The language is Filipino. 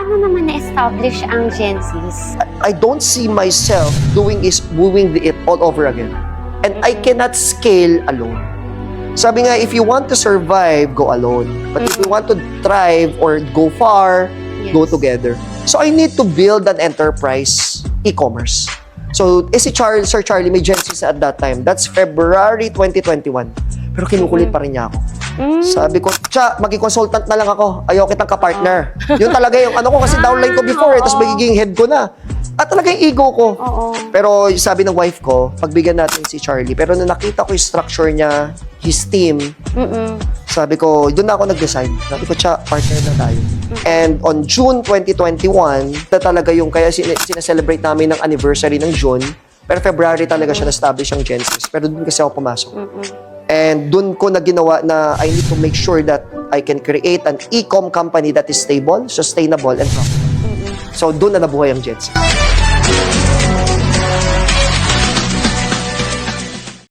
paano naman na-establish ang Gensis? I don't see myself doing it all over again. And I cannot scale alone. Sabi nga, if you want to survive, go alone. But if you want to thrive or go far, go together. So I need to build an enterprise e-commerce. So, si Sir Charlie may Gensis at that time. That's February 2021. Pero kinukulit pa rin niya ako. Sabi ko, maging consultant na lang ako. Ayaw kitang kapartner. Yun talaga yung ano ko, kasi downline ko before, tapos magiging head ko na. At talaga yung ego ko. Pero sabi ng wife ko, pagbigyan natin si Charlie. Pero nung nakita ko yung structure niya, his team, sabi ko, doon na ako nag-decide. Sabi ko, partner na tayo. And on June 2021, na talaga yung, kaya sinaselebrate namin ng anniversary ng June, pero February talaga siya na-establish ang Gensis. Pero doon kasi ako pumasok. And doon ko na ginawa na I need to make sure that I can create an e-com company that is stable, sustainable, and profitable. So doon na nabuhay ang Gensis.